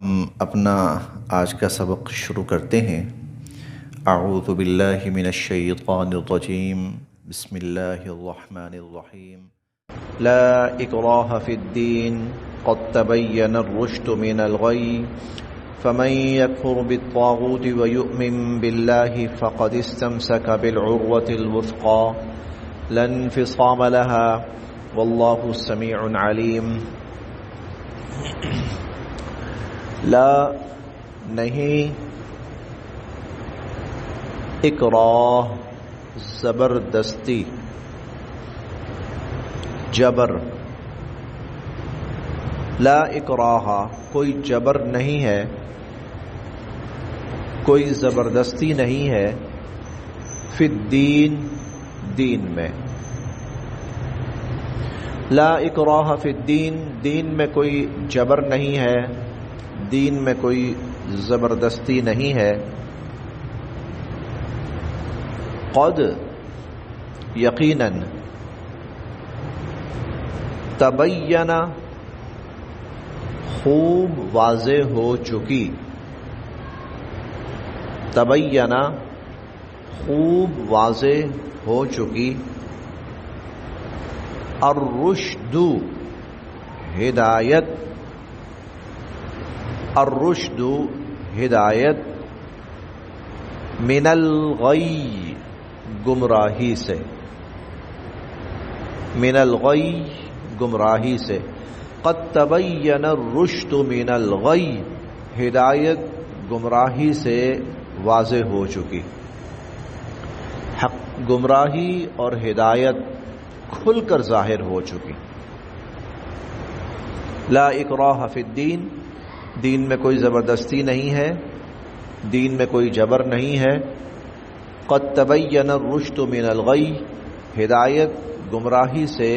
ہم اپنا آج کا سبق شروع کرتے ہیں۔ اعوذ باللہ من الشیطان الرجیم، بسم اللہ الرحمن الرحیم۔ لا اکراہ فی الدین قد تبین الرشد من الغی فمن یکفر بالطاغوت ویؤمن باللہ فقد استمسک بالعروة الوثقی لا انفصام لها واللہ سمیع علیم۔ لا نہیں، اکراہ زبردستی، جبر، لا اکراہ کوئی جبر نہیں ہے، کوئی زبردستی نہیں ہے، فی الدین دین میں، لا اکراہ فی الدین دین میں کوئی جبر نہیں ہے، دین میں کوئی زبردستی نہیں ہے۔ قد یقیناً، تبین خوب واضح ہو چکی، تبین خوب واضح ہو چکی، الرشد ہدایت، الرشد ہدایت، من الغی گمراہی سے، من الغی گمراہی سے، قد تبین الرشد من الغی ہدایت گمراہی سے واضح ہو چکی، حق گمراہی اور ہدایت کھل کر ظاہر ہو چکی۔ لا اکراہ فی الدین دین میں کوئی زبردستی نہیں ہے، دین میں کوئی جبر نہیں ہے، قد تبین الرشد من الغی ہدایت گمراہی سے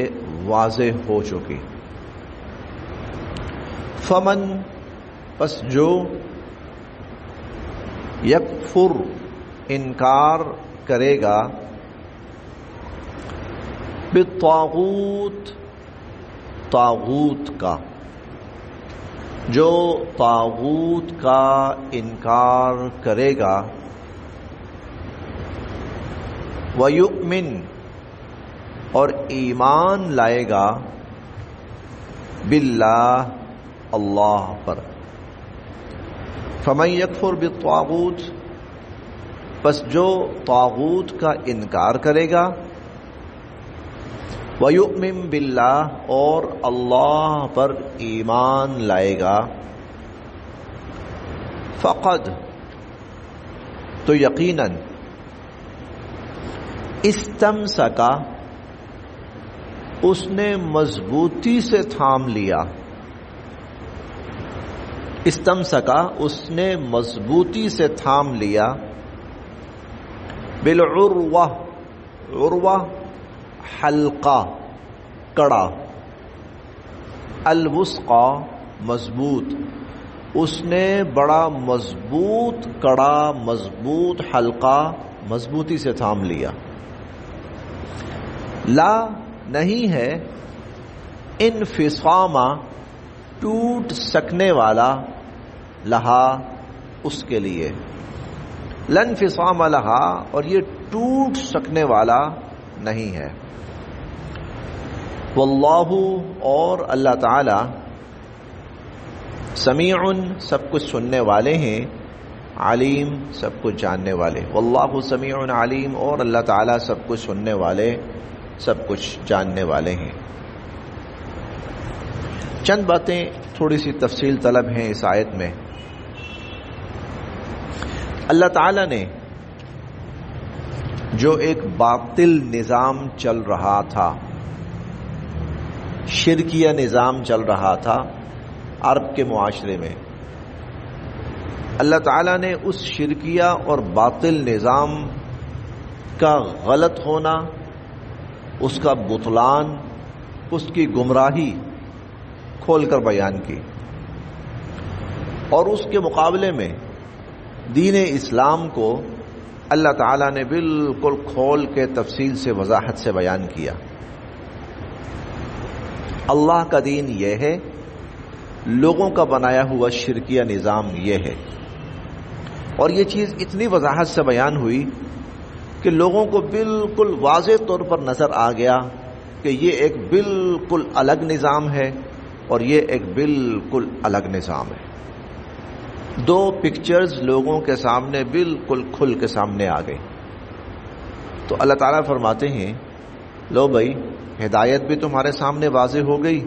واضح ہو چکی۔ فمن پس جو، یکفر انکار کرے گا، بالطاغوت طاغوت کا، جو طاغوت کا انکار کرے گا، وَيُؤْمِن اور ایمان لائے گا، باللہ اللہ پر، فَمَن يَكْفُرْ بِالطَّاغُوتِ پس جو طاغوت کا انکار کرے گا، وَيُؤْمِن بِاللَّهِ اور اللہ پر ایمان لائے گا، فقد تو یقیناً، استمسکا اس نے مضبوطی سے تھام لیا، استمسکا اس نے مضبوطی سے تھام لیا، بالعروہ عروہ حلقہ کڑا، الوثقی مضبوط، اس نے بڑا مضبوط کڑا، مضبوط حلقہ مضبوطی سے تھام لیا۔ لا نہیں ہے، انفصام ٹوٹ سکنے والا، لہا اس کے لیے، لن انفصام لہا اور یہ ٹوٹ سکنے والا نہیں ہے۔ واللہ اور اللہ تعالی، سمیع سب کچھ سننے والے ہیں، علیم سب کچھ جاننے والے، واللہ سمیع علیم اور اللہ تعالی سب کچھ سننے والے، سب کچھ جاننے والے ہیں۔ چند باتیں تھوڑی سی تفصیل طلب ہیں اس آیت میں۔ اللہ تعالی نے جو ایک باطل نظام چل رہا تھا، شرکیہ نظام چل رہا تھا عرب کے معاشرے میں، اللہ تعالیٰ نے اس شرکیہ اور باطل نظام کا غلط ہونا، اس کا بطلان، اس کی گمراہی کھول کر بیان کی، اور اس کے مقابلے میں دین اسلام کو اللہ تعالیٰ نے بالکل کھول کے تفصیل سے وضاحت سے بیان کیا۔ اللہ کا دین یہ ہے لوگوں کا بنایا ہوا شرکیہ نظام یہ ہے. اور یہ چیز اتنی وضاحت سے بیان ہوئی کہ لوگوں کو بالکل واضح طور پر نظر آ گیا کہ یہ ایک بالکل الگ نظام ہے اور یہ ایک بالکل الگ نظام ہے. دو پکچرز لوگوں کے سامنے بالکل کھل کے سامنے آ گئی. تو اللہ تعالیٰ فرماتے ہیں لو بھائی، ہدایت بھی تمہارے سامنے واضح ہو گئی،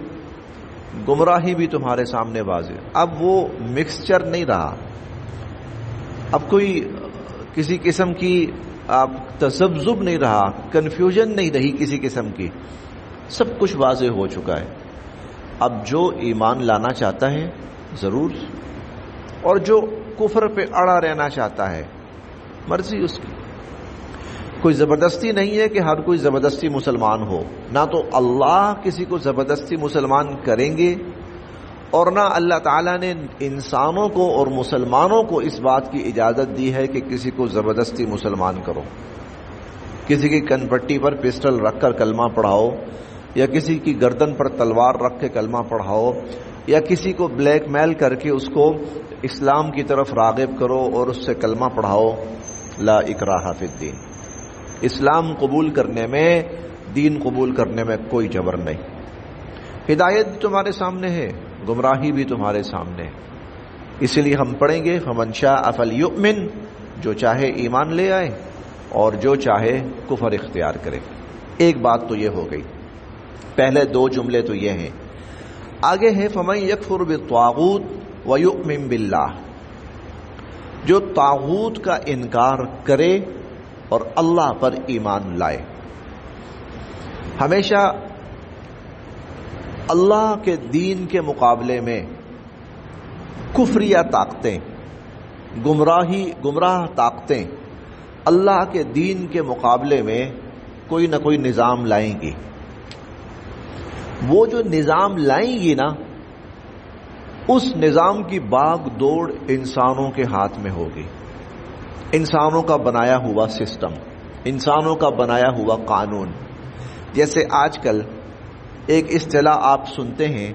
گمراہی بھی تمہارے سامنے واضح. اب وہ مکسچر نہیں رہا، اب کوئی کسی قسم کی تذبذب نہیں رہا، کنفیوژن نہیں رہی کسی قسم کی، سب کچھ واضح ہو چکا ہے. اب جو ایمان لانا چاہتا ہے ضرور، اور جو کفر پہ اڑا رہنا چاہتا ہے مرضی اس کی. کوئی زبردستی نہیں ہے کہ ہر کوئی زبردستی مسلمان ہو، نہ تو اللہ کسی کو زبردستی مسلمان کریں گے، اور نہ اللہ تعالیٰ نے انسانوں کو اور مسلمانوں کو اس بات کی اجازت دی ہے کہ کسی کو زبردستی مسلمان کرو. کسی کی کن پٹی پر پسٹل رکھ کر کلمہ پڑھاؤ، یا کسی کی گردن پر تلوار رکھ کے کلمہ پڑھاؤ، یا کسی کو بلیک میل کر کے اس کو اسلام کی طرف راغب کرو اور اس سے کلمہ پڑھاؤ. لا اکراہ فی الدین. اسلام قبول کرنے میں، دین قبول کرنے میں کوئی جبر نہیں. ہدایت بھی تمہارے سامنے ہے، گمراہی بھی تمہارے سامنے ہے. اسی لیے ہم پڑھیں گے فمن شاء فلیؤمن، جو چاہے ایمان لے آئے اور جو چاہے کفر اختیار کرے. ایک بات تو یہ ہو گئی، پہلے دو جملے تو یہ ہیں. آگے ہے فمن یکفر بالطاغوت ویؤمن باللہ، جو طاغوت کا انکار کرے اور اللہ پر ایمان لائے. ہمیشہ اللہ کے دین کے مقابلے میں کفریہ طاقتیں، گمراہ طاقتیں اللہ کے دین کے مقابلے میں کوئی نہ کوئی نظام لائیں گی. وہ جو نظام لائیں گی نا، اس نظام کی باغ دوڑ انسانوں کے ہاتھ میں ہوگی. انسانوں کا بنایا ہوا سسٹم، انسانوں کا بنایا ہوا قانون. جیسے آج کل ایک اصطلاح آپ سنتے ہیں،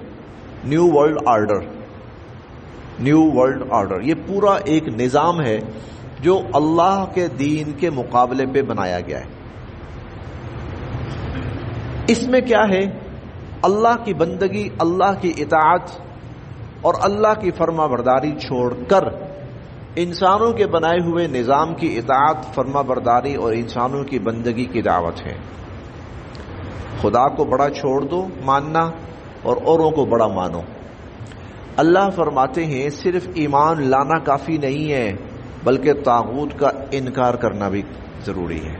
new world order. New world order یہ پورا ایک نظام ہے جو اللہ کے دین کے مقابلے پہ بنایا گیا ہے. اس میں کیا ہے؟ اللہ کی بندگی، اللہ کی اطاعت اور اللہ کی فرما برداری چھوڑ کر انسانوں کے بنائے ہوئے نظام کی اطاعت، فرما برداری اور انسانوں کی بندگی کی دعوت ہے. خدا کو بڑا چھوڑ دو ماننا، اور اوروں کو بڑا مانو. اللہ فرماتے ہیں صرف ایمان لانا کافی نہیں ہے، بلکہ طاغوت کا انکار کرنا بھی ضروری ہے.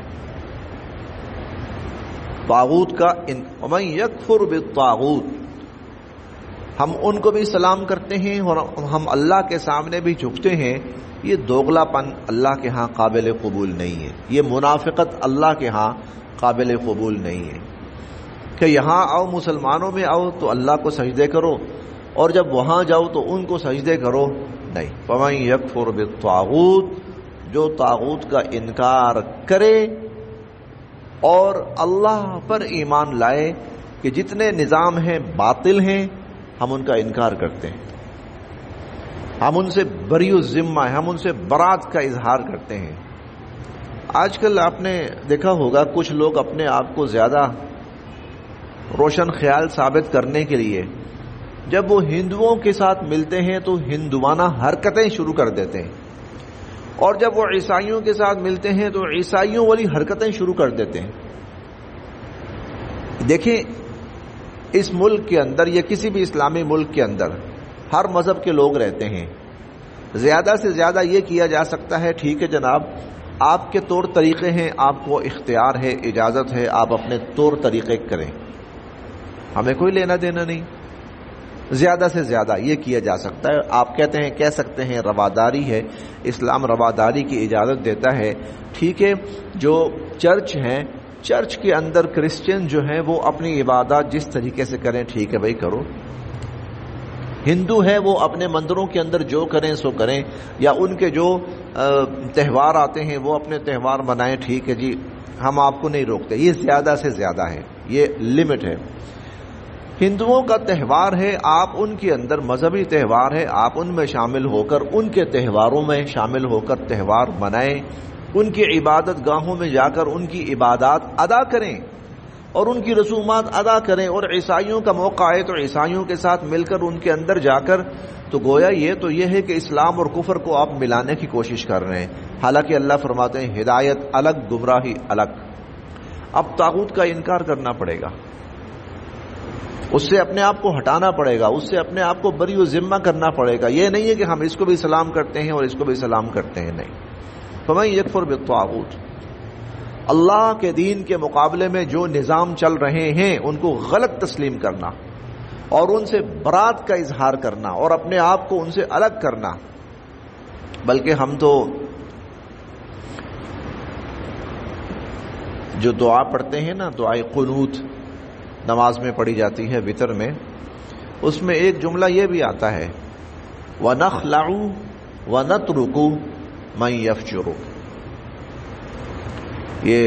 طاغوت کا ومن یکفر بالطاغوت، ہم ان کو بھی سلام کرتے ہیں اور ہم اللہ کے سامنے بھی جھکتے ہیں. یہ دوغلا پن اللہ کے ہاں قابل قبول نہیں ہے. یہ منافقت اللہ کے ہاں قابل قبول نہیں ہے کہ یہاں آؤ، مسلمانوں میں آؤ تو اللہ کو سجدے کرو، اور جب وہاں جاؤ تو ان کو سجدے کرو. نہیں. فمن یکفر بالطاغوت، جو طاغوت کا انکار کرے اور اللہ پر ایمان لائے کہ جتنے نظام ہیں باطل ہیں، ہم ان کا انکار کرتے ہیں، ہم ان سے بری الذمہ ہیں، ہم ان سے برات کا اظہار کرتے ہیں. آج کل آپ نے دیکھا ہوگا کچھ لوگ اپنے آپ کو زیادہ روشن خیال ثابت کرنے کے لیے جب وہ ہندوؤں کے ساتھ ملتے ہیں تو ہندوانہ حرکتیں شروع کر دیتے ہیں، اور جب وہ عیسائیوں کے ساتھ ملتے ہیں تو عیسائیوں والی حرکتیں شروع کر دیتے ہیں. دیکھیں، اس ملک کے اندر یا کسی بھی اسلامی ملک کے اندر ہر مذہب کے لوگ رہتے ہیں. زیادہ سے زیادہ یہ کیا جا سکتا ہے، ٹھیک ہے جناب، آپ کے طور طریقے ہیں، آپ کو اختیار ہے، اجازت ہے، آپ اپنے طور طریقے کریں، ہمیں کوئی لینا دینا نہیں. زیادہ سے زیادہ یہ کیا جا سکتا ہے. آپ کہتے ہیں، کہہ سکتے ہیں رواداری ہے، اسلام رواداری کی اجازت دیتا ہے. ٹھیک ہے، جو چرچ ہیں، چرچ کے اندر کرسچن جو ہیں وہ اپنی عبادات جس طریقے سے کریں، ٹھیک ہے بھائی کرو. ہندو ہے وہ اپنے مندروں کے اندر جو کریں سو کریں، یا ان کے جو تہوار آتے ہیں وہ اپنے تہوار منائیں، ٹھیک ہے جی، ہم آپ کو نہیں روکتے. یہ زیادہ سے زیادہ ہے، یہ لمٹ ہے. ہندوؤں کا تہوار ہے، آپ ان کے اندر مذہبی تہوار ہے، آپ ان میں شامل ہو کر ان کے تہواروں میں شامل ہو کر تہوار منائیں، ان کی عبادت گاہوں میں جا کر ان کی عبادات ادا کریں اور ان کی رسومات ادا کریں، اور عیسائیوں کا موقع ہے تو عیسائیوں کے ساتھ مل کر ان کے اندر جا کر، تو گویا یہ ہے کہ اسلام اور کفر کو آپ ملانے کی کوشش کر رہے ہیں، حالانکہ اللہ فرماتے ہیں ہدایت الگ، گمراہی الگ۔ اب طاغوت کا انکار کرنا پڑے گا، اس سے اپنے آپ کو ہٹانا پڑے گا، اس سے اپنے آپ کو بری و ذمہ کرنا پڑے گا۔ یہ نہیں ہے کہ ہم اس کو بھی سلام کرتے ہیں اور اس کو بھی سلام کرتے ہیں، نہیں۔ فَمَن يَكْفُرْ بِالطَّاغُوتِ، اللہ کے دین کے مقابلے میں جو نظام چل رہے ہیں ان کو غلط تسلیم کرنا اور ان سے برات کا اظہار کرنا اور اپنے آپ کو ان سے الگ کرنا۔ بلکہ ہم تو جو دعا پڑھتے ہیں نا، دعائے قنوت نماز میں پڑھی جاتی ہے وتر میں، اس میں ایک جملہ یہ بھی آتا ہے وَنَخْلَعُ وَنَتْرُكُ مَن يَفْجُرُ۔ یہ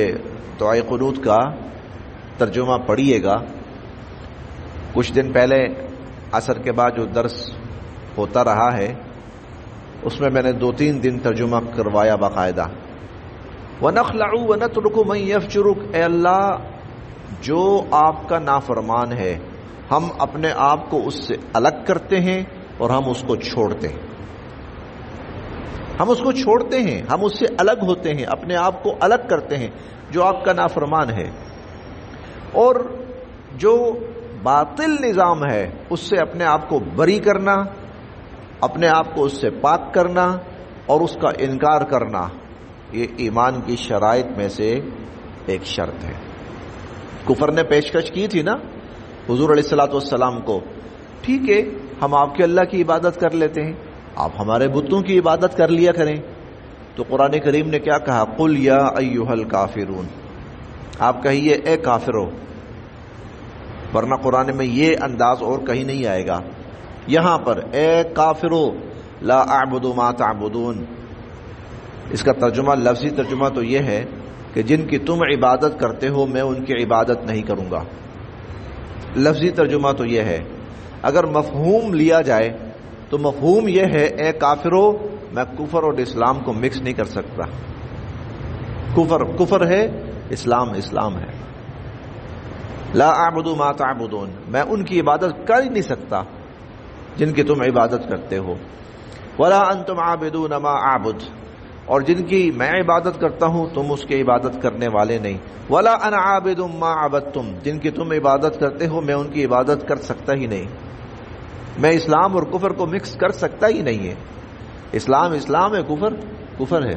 دعائے قنوت کا ترجمہ پڑھیے گا۔ کچھ دن پہلے عصر کے بعد جو درس ہوتا رہا ہے اس میں نے 2-3 دن ترجمہ کروایا باقاعدہ۔ وَنَخْلَعُ وَنَتْرُكُ مَن يَفْجُرُكَ، اے اللہ جو آپ کا نافرمان ہے ہم اپنے آپ کو اس سے الگ کرتے ہیں اور ہم اس کو چھوڑتے ہیں، ہم اس کو چھوڑتے ہیں، ہم اس سے الگ ہوتے ہیں، اپنے آپ کو الگ کرتے ہیں جو آپ کا نافرمان ہے، اور جو باطل نظام ہے اس سے اپنے آپ کو بری کرنا، اپنے آپ کو اس سے پاک کرنا اور اس کا انکار کرنا، یہ ایمان کی شرائط میں سے ایک شرط ہے۔ کفر نے پیشکش کی تھی نا حضور علیہ الصلوۃ والسلام کو، ٹھیک ہے ہم آپ کے اللہ کی عبادت کر لیتے ہیں، آپ ہمارے بتوں کی عبادت کر لیا کریں۔ تو قرآن کریم نے کیا کہا؟ قل یا ایھا الکافرون، آپ کہیے اے کافرو، ورنہ قرآن میں یہ انداز اور کہیں نہیں آئے گا۔ یہاں پر اے کافرو لا اعبد ما تعبدون، اس کا ترجمہ، لفظی ترجمہ تو یہ ہے کہ جن کی تم عبادت کرتے ہو میں ان کی عبادت نہیں کروں گا۔ لفظی ترجمہ تو یہ ہے۔ اگر مفہوم لیا جائے تو مفہوم یہ ہے اے کافرو میں کفر اور اسلام کو مکس نہیں کر سکتا، کفر کفر ہے، اسلام اسلام ہے۔ لا اعبد ما تعبدون، میں ان کی عبادت کر ہی نہیں سکتا جن کی تم عبادت کرتے ہو۔ ولا انتم عابدون ما اعبد، اور جن کی میں عبادت کرتا ہوں تم اس کی عبادت کرنے والے نہیں۔ ولا انا عابد ما عبدتم، جن کی تم عبادت کرتے ہو میں ان کی عبادت کر سکتا ہی نہیں، میں اسلام اور کفر کو مکس کر سکتا ہی نہیں ہے۔ اسلام اسلام ہے، کفر کفر ہے۔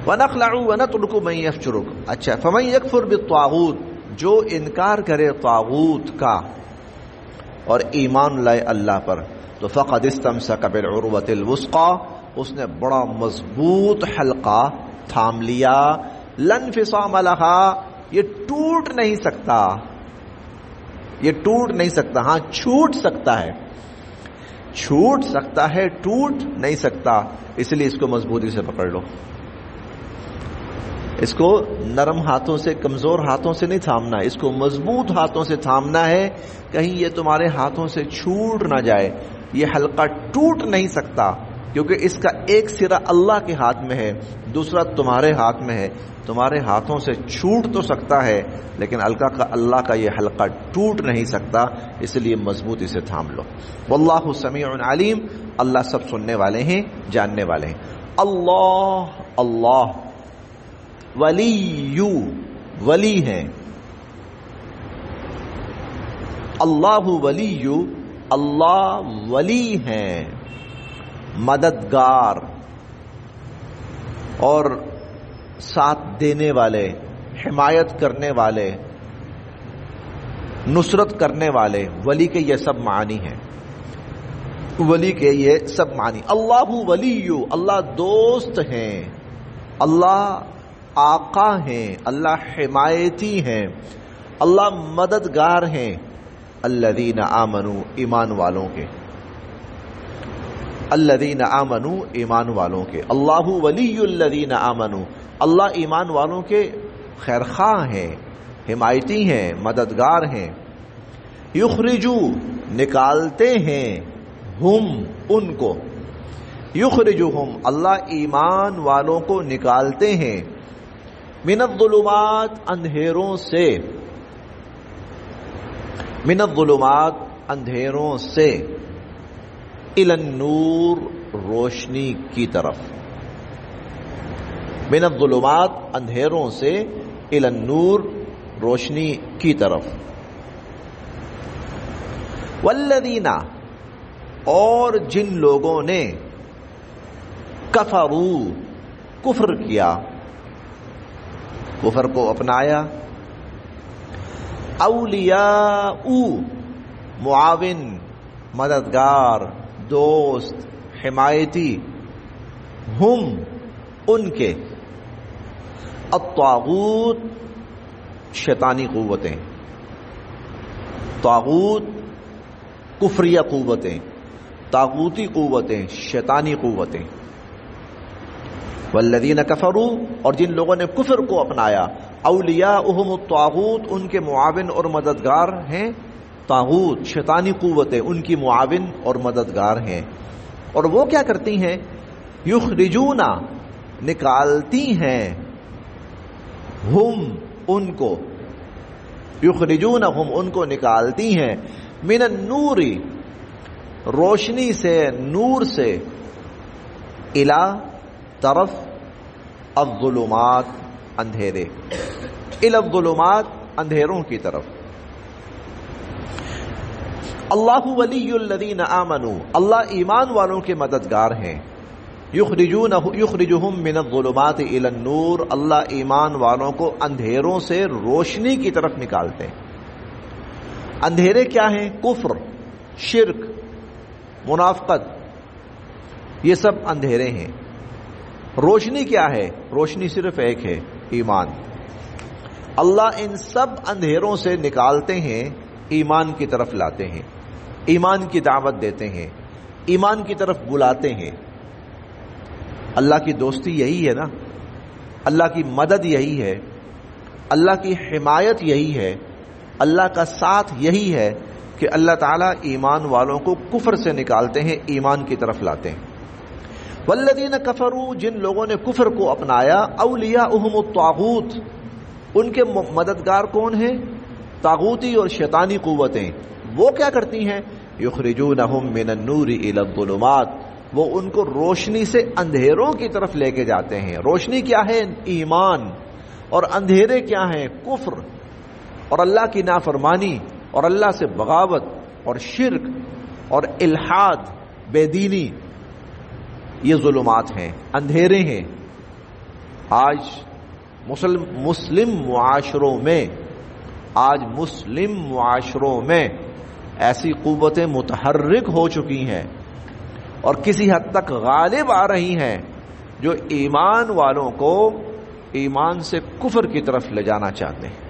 وَنَخْلَعُ وَنَتْرُكُ مَن يَفْجُرُكَ، اچھا فَمَن يَكْفُرْ بِالطَّاغُوتِ، جو انکار کرے طاغوت کا اور ایمان لائے اللہ پر، تو فَقَدِ اسْتَمْسَكَ بِالْعُرْوَةِ الْوُثْقَىٰ، اس نے بڑا مضبوط حلقہ تھام لیا، لَا انفصام لَهَا، یہ ٹوٹ نہیں سکتا، یہ ٹوٹ نہیں سکتا، ہاں چھوٹ سکتا ہے، چھوٹ سکتا ہے، ٹوٹ نہیں سکتا، اس لیے اس کو مضبوطی سے پکڑ لو، اس کو نرم ہاتھوں سے، کمزور ہاتھوں سے نہیں تھامنا، اس کو مضبوط ہاتھوں سے تھامنا ہے، کہیں یہ تمہارے ہاتھوں سے چھوٹ نہ جائے۔ یہ حلقہ ٹوٹ نہیں سکتا کیونکہ اس کا ایک سرا اللہ کے ہاتھ میں ہے، دوسرا تمہارے ہاتھ میں ہے، تمہارے ہاتھوں سے چھوٹ تو سکتا ہے لیکن اللہ کا یہ حلقہ ٹوٹ نہیں سکتا، اس لیے مضبوطی سے تھام لو۔ واللہ سمیع علیم، اللہ سب سننے والے ہیں، جاننے والے ہیں۔ اللہ اللہ ولی، ولی ہیں، اللہ ولی، اللہ ولی ہیں، مددگار اور ساتھ دینے والے، حمایت کرنے والے، نصرت کرنے والے، ولی کے یہ سب معنی ہیں، ولی کے یہ سب معنی۔ اللہ ولی، اللہ دوست ہیں، اللہ آقا ہیں، اللہ حمایتی ہیں، اللہ مددگار ہیں، الذین آمنوا، ایمان والوں کے، الذین آمنوا، ایمان والوں کے، اللہ ولی الذین آمنوا، اللہ ایمان والوں کے خیر خواہ ہیں، حمایتی ہیں، مددگار ہیں۔ یخرجو نکالتے ہیں، ہم ان کو، یخرجہم اللہ ایمان والوں کو نکالتے ہیں، من الظلمات اندھیروں سے، من الظلمات اندھیروں سے، الی النور روشنی کی طرف، من الظلمات اندھیروں سے، الی النور روشنی کی طرف، والذین اور جن لوگوں نے کفروا کفر کیا، کفر کو اپنایا، اولیاء معاون، مددگار، دوست، حمایتی، ہم ان کے، الطاغوت شیطانی قوتیں، طاغوت کفریہ قوتیں، طاغوتی قوتیں، شیطانی قوتیں، والذین کفروا اور جن لوگوں نے کفر کو اپنایا، اولیاءہم الطاغوت ان کے معاون اور مددگار ہیں طاغوت شیطانی قوتیں، ان کی معاون اور مددگار ہیں، اور وہ کیا کرتی ہیں، یخرجون نکالتی ہیں، ہم ان کو، یخرجون ہم ان کو نکالتی ہیں، من النور روشنی سے، نور سے، الی طرف الظلمات اندھیرے، الی الظلمات اندھیروں کی طرف، اللہ ولی الذین آمنوا اللہ ایمان والوں کے مددگار ہیں، یخرجہم من الظلمات الی النور اللہ ایمان والوں کو اندھیروں سے روشنی کی طرف نکالتے ہیں۔ اندھیرے کیا ہیں؟ کفر، شرک، منافقت، یہ سب اندھیرے ہیں۔ روشنی کیا ہے؟ روشنی صرف ایک ہے، ایمان۔ اللہ ان سب اندھیروں سے نکالتے ہیں، ایمان کی طرف لاتے ہیں، ایمان کی دعوت دیتے ہیں، ایمان کی طرف بلاتے ہیں۔ اللہ کی دوستی یہی ہے نا، اللہ کی مدد یہی ہے، اللہ کی حمایت یہی ہے، اللہ کا ساتھ یہی ہے کہ اللہ تعالیٰ ایمان والوں کو کفر سے نکالتے ہیں، ایمان کی طرف لاتے ہیں۔ والذین کفروا جن لوگوں نے کفر کو اپنایا، اولیاءہم الطاغوت ان کے مددگار کون ہیں؟ طاغوتی اور شیطانی قوتیں۔ وہ کیا کرتی ہیں؟ یخرجونہم من النور الی الظلمات وہ ان کو روشنی سے اندھیروں کی طرف لے کے جاتے ہیں۔ روشنی کیا ہے؟ ایمان، اور اندھیرے کیا ہیں؟ کفر اور اللہ کی نافرمانی اور اللہ سے بغاوت اور شرک اور الحاد، بے دینی، یہ ظلمات ہیں، اندھیرے ہیں۔ آج مسلم معاشروں میں ایسی قوتیں متحرک ہو چکی ہیں اور کسی حد تک غالب آ رہی ہیں جو ایمان والوں کو ایمان سے کفر کی طرف لے جانا چاہتے ہیں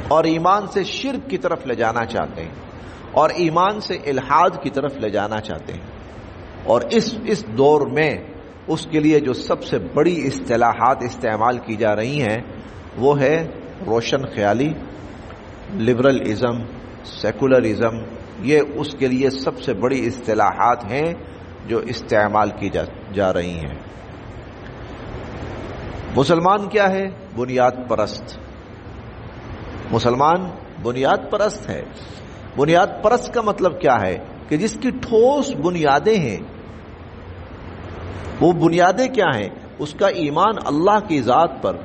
اور ایمان سے شرک کی طرف لے جانا چاہتے ہیں اور ایمان سے الحاد کی طرف لے جانا چاہتے ہیں۔ اور اس دور میں اس کے لیے جو سب سے بڑی اصطلاحات استعمال کی جا رہی ہیں وہ ہے روشن خیالی، لبرلزم، سیکولرزم، یہ اس کے لیے سب سے بڑی اصطلاحات ہیں جو استعمال کی جا رہی ہیں۔ مسلمان کیا ہے؟ بنیاد پرست۔ مسلمان بنیاد پرست ہے۔ بنیاد پرست کا مطلب کیا ہے؟ کہ جس کی ٹھوس بنیادیں ہیں۔ وہ بنیادیں کیا ہیں؟ اس کا ایمان اللہ کی ذات پر،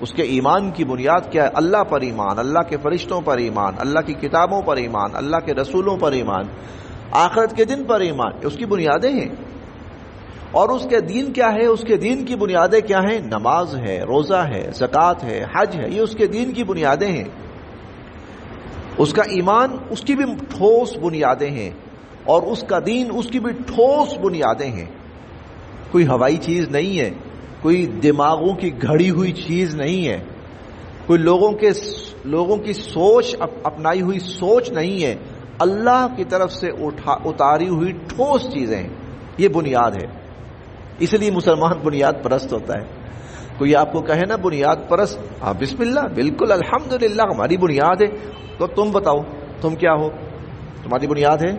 اس کے ایمان کی بنیاد کیا ہے؟ اللہ پر ایمان، اللہ کے فرشتوں پر ایمان، اللہ کی کتابوں پر ایمان، اللہ کے رسولوں پر ایمان، آخرت کے دن پر ایمان، اس کی بنیادیں ہیں۔ اور اس کے دین کیا ہے؟ اس کے دین کی بنیادیں کیا ہیں؟ نماز ہے، روزہ ہے، زکوٰۃ ہے، حج ہے، یہ اس کے دین کی بنیادیں ہیں۔ اس کا ایمان، اس کی بھی ٹھوس بنیادیں ہیں، اور اس کا دین، اس کی بھی ٹھوس بنیادیں ہیں۔ کوئی ہوائی چیز نہیں ہے، کوئی دماغوں کی گھڑی ہوئی چیز نہیں ہے، کوئی لوگوں کی سوچ اپنائی ہوئی سوچ نہیں ہے، اللہ کی طرف سے اتاری ہوئی ٹھوس چیزیں، یہ بنیاد ہے۔ اس لیے مسلمان بنیاد پرست ہوتا ہے۔ کوئی آپ کو کہے نا بنیاد پرست، ہاں بسم اللہ، بالکل الحمدللہ ہماری بنیاد ہے، تو تم بتاؤ تم کیا ہو؟ تمہاری بنیاد ہے؟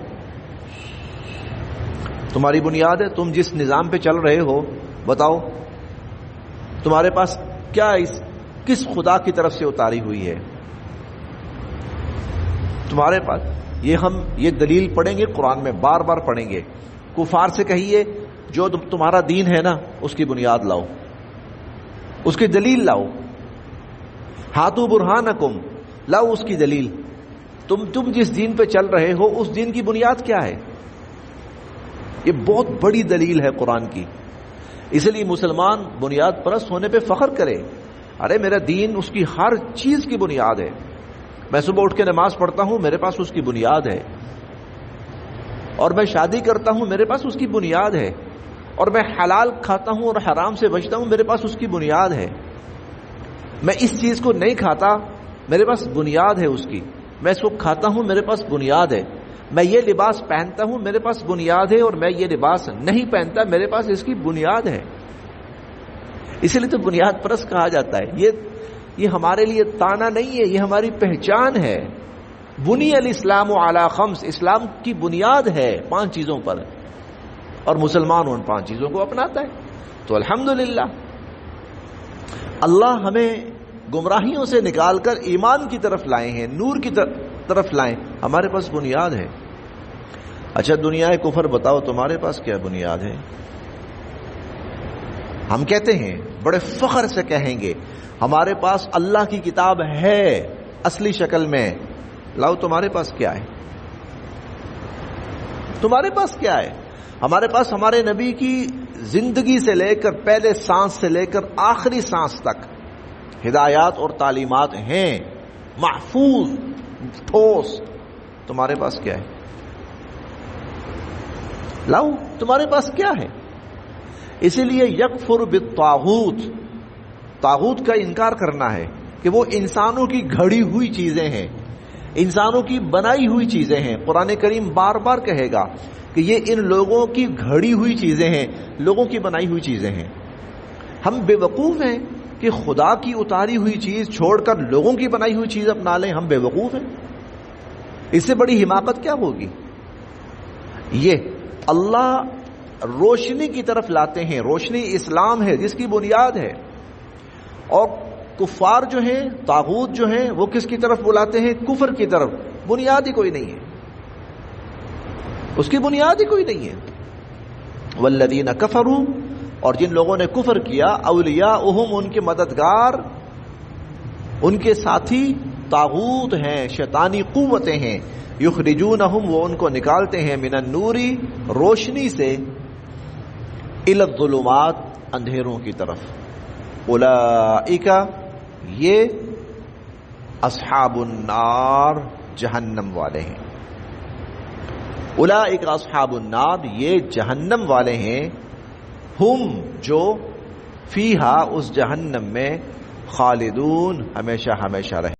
تمہاری بنیاد ہے؟ تم جس نظام پہ چل رہے ہو بتاؤ تمہارے پاس کیا کس خدا کی طرف سے اتاری ہوئی ہے تمہارے پاس؟ یہ دلیل پڑھیں گے قرآن میں، بار بار پڑھیں گے. کفار سے کہیے جو تمہارا دین ہے نا اس کی بنیاد لاؤ، اس کی دلیل لاؤ. ہاتھو برہانکم، لاؤ اس کی دلیل. تم جس دین پہ چل رہے ہو اس دین کی بنیاد کیا ہے؟ یہ بہت بڑی دلیل ہے قرآن کی. اس لیے مسلمان بنیاد پرست ہونے پہ فخر کرے. ارے میرا دین اس کی ہر چیز کی بنیاد ہے. میں صبح اٹھ کے نماز پڑھتا ہوں، میرے پاس اس کی بنیاد ہے. اور میں شادی کرتا ہوں، میرے پاس اس کی بنیاد ہے. اور میں حلال کھاتا ہوں اور حرام سے بچتا ہوں، میرے پاس اس کی بنیاد ہے. میں اس چیز کو نہیں کھاتا، میرے پاس بنیاد ہے اس کی. میں اس کو کھاتا ہوں، میرے پاس بنیاد ہے. میں یہ لباس پہنتا ہوں، میرے پاس بنیاد ہے. اور میں یہ لباس نہیں پہنتا، میرے پاس اس کی بنیاد ہے. اسی لیے تو بنیاد پرست کہا جاتا ہے. یہ ہمارے لیے تانا نہیں ہے، یہ ہماری پہچان ہے. بنی الاسلام علی خمس، اسلام کی بنیاد ہے 5 چیزوں پر، اور مسلمان ان 5 چیزوں کو اپناتا ہے. تو الحمدللہ اللہ ہمیں گمراہیوں سے نکال کر ایمان کی طرف لائے ہیں، نور کی طرف لائیں. ہمارے پاس بنیاد ہے. اچھا دنیا کفر بتاؤ تمہارے پاس کیا بنیاد ہے؟ ہم کہتے ہیں بڑے فخر سے کہیں گے ہمارے پاس اللہ کی کتاب ہے اصلی شکل میں. لاؤ تمہارے پاس کیا ہے؟ تمہارے پاس کیا ہے؟ ہمارے پاس ہمارے نبی کی زندگی سے لے کر پہلے سانس سے لے کر آخری سانس تک ہدایات اور تعلیمات ہیں، محفوظ ٹھوس. تمہارے پاس کیا ہے؟ لاؤ تمہارے پاس کیا ہے؟ اسی لیے یکفر بالطاغوت، طاغوت کا انکار کرنا ہے کہ وہ انسانوں کی گھڑی ہوئی چیزیں ہیں، انسانوں کی بنائی ہوئی چیزیں ہیں. قرآن کریم بار بار کہے گا کہ یہ ان لوگوں کی گھڑی ہوئی چیزیں ہیں، لوگوں کی بنائی ہوئی چیزیں ہیں. ہم بے وقوف ہیں کہ خدا کی اتاری ہوئی چیز چھوڑ کر لوگوں کی بنائی ہوئی چیز اپنا لیں. ہم بے وقوف ہیں. اس سے بڑی حماقت کیا ہوگی؟ یہ اللہ روشنی کی طرف لاتے ہیں. روشنی اسلام ہے جس کی بنیاد ہے. اور کفار جو ہیں، طاغوت جو ہیں، وہ کس کی طرف بلاتے ہیں؟ کفر کی طرف. بنیاد ہی کوئی نہیں ہے، اس کی بنیاد ہی کوئی نہیں ہے. والذین کفروا، اور جن لوگوں نے کفر کیا، اولیاؤہم، ان کے مددگار، ان کے ساتھی طاغوت ہیں، شیطانی قوتیں ہیں. یخرجونہم، وہ ان کو نکالتے ہیں، من النوری، روشنی سے، الی الظلمات، اندھیروں کی طرف. اولئک، یہ اصحاب النار، جہنم والے ہیں. اولئک اصحاب النار، یہ جہنم والے ہیں. ہم، جو فیہا، اس جہنم میں، خالدون، ہمیشہ ہمیشہ رہے.